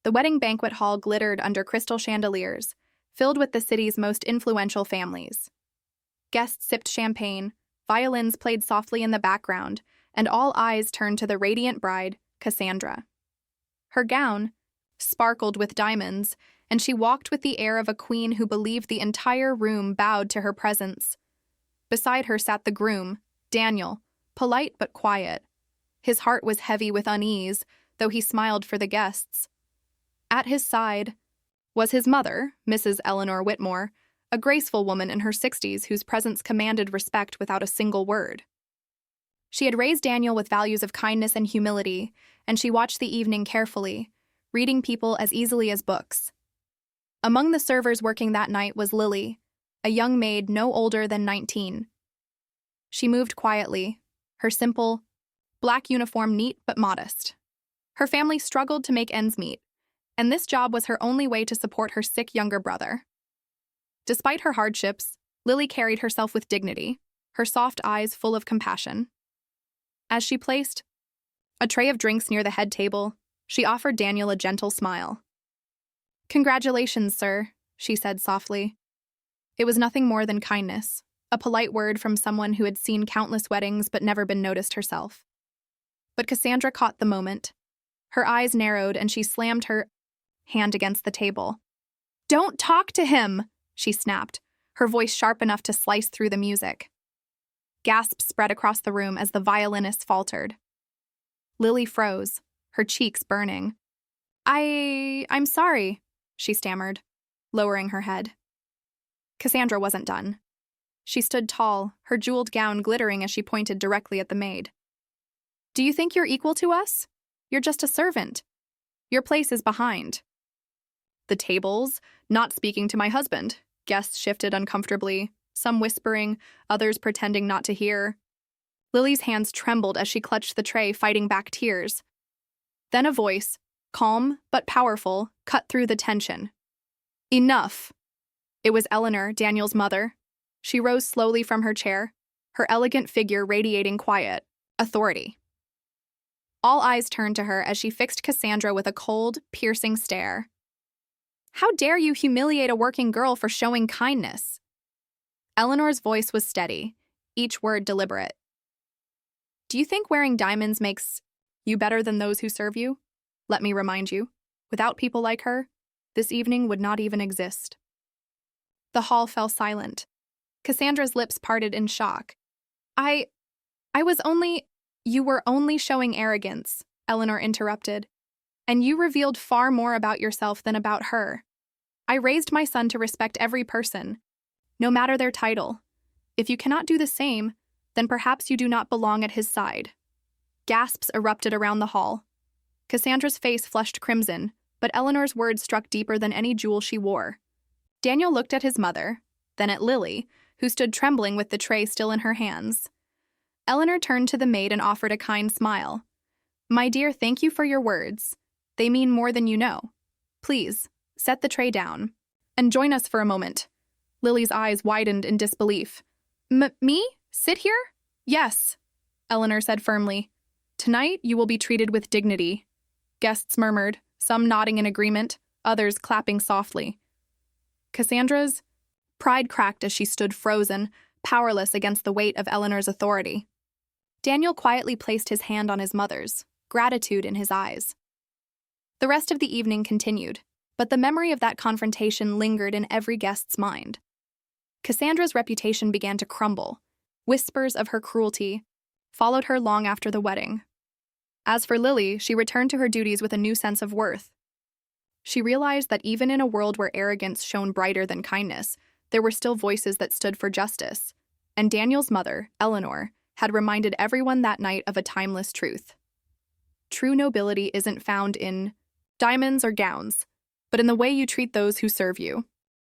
The wedding banquet hall glittered under crystal chandeliers, filled with the city's most influential families. Guests sipped champagne, violins played softly in the background, and all eyes turned to the radiant bride, Cassandra. Her gown sparkled with diamonds, and she walked with the air of a queen who believed the entire room bowed to her presence. Beside her sat the groom, Daniel, polite but quiet. His heart was heavy with unease, though he smiled for the guests. At his side was his mother, Mrs. Eleanor Whitmore, a graceful woman in her 60s whose presence commanded respect without a single word. She had raised Daniel with values of kindness and humility, and she watched the evening carefully, reading people as easily as books. Among the servers working that night was Lily, a young maid no older than 19. She moved quietly, her simple, black uniform neat but modest. Her family struggled to make ends meet, and this job was her only way to support her sick younger brother. Despite her hardships, Lily carried herself with dignity, her soft eyes full of compassion. As she placed a tray of drinks near the head table, she offered Daniel a gentle smile. "Congratulations, sir," she said softly. It was nothing more than kindness, a polite word from someone who had seen countless weddings but never been noticed herself. But Cassandra caught the moment. Her eyes narrowed and she slammed her hand against the table. "Don't talk to him!" she snapped, her voice sharp enough to slice through the music. Gasps spread across the room as the violinist faltered. Lily froze, her cheeks burning. I'm sorry," she stammered, lowering her head. Cassandra wasn't done. She stood tall, her jeweled gown glittering as she pointed directly at the maid. "Do you think you're equal to us? You're just a servant. Your place is behind." The tables, not speaking to my husband. Guests shifted uncomfortably, some whispering, others pretending not to hear. Lily's hands trembled as she clutched the tray, fighting back tears. Then a voice, calm but powerful, cut through the tension. "Enough!" It was Eleanor, Daniel's mother. She rose slowly from her chair, her elegant figure radiating quiet authority. All eyes turned to her as she fixed Cassandra with a cold, piercing stare. "How dare you humiliate a working girl for showing kindness?" Eleanor's voice was steady, each word deliberate. "Do you think wearing diamonds makes you better than those who serve you? Let me remind you, without people like her, this evening would not even exist." The hall fell silent. Cassandra's lips parted in shock. I was only—" "You were only showing arrogance," Eleanor interrupted. "And you revealed far more about yourself than about her. I raised my son to respect every person, no matter their title. If you cannot do the same, then perhaps you do not belong at his side." Gasps erupted around the hall. Cassandra's face flushed crimson, but Eleanor's words struck deeper than any jewel she wore. Daniel looked at his mother, then at Lily, who stood trembling with the tray still in her hands. Eleanor turned to the maid and offered a kind smile. "My dear, thank you for your words. They mean more than you know. Please, set the tray down and join us for a moment." Lily's eyes widened in disbelief. Me? Sit here?" "Yes," Eleanor said firmly. "Tonight you will be treated with dignity." Guests murmured, some nodding in agreement, others clapping softly. Cassandra's pride cracked as she stood frozen, powerless against the weight of Eleanor's authority. Daniel quietly placed his hand on his mother's, gratitude in his eyes. The rest of the evening continued, but the memory of that confrontation lingered in every guest's mind. Cassandra's reputation began to crumble. Whispers of her cruelty followed her long after the wedding. As for Lily, she returned to her duties with a new sense of worth. She realized that even in a world where arrogance shone brighter than kindness, there were still voices that stood for justice, and Daniel's mother, Eleanor, had reminded everyone that night of a timeless truth. True nobility isn't found in diamonds or gowns, but in the way you treat those who serve you.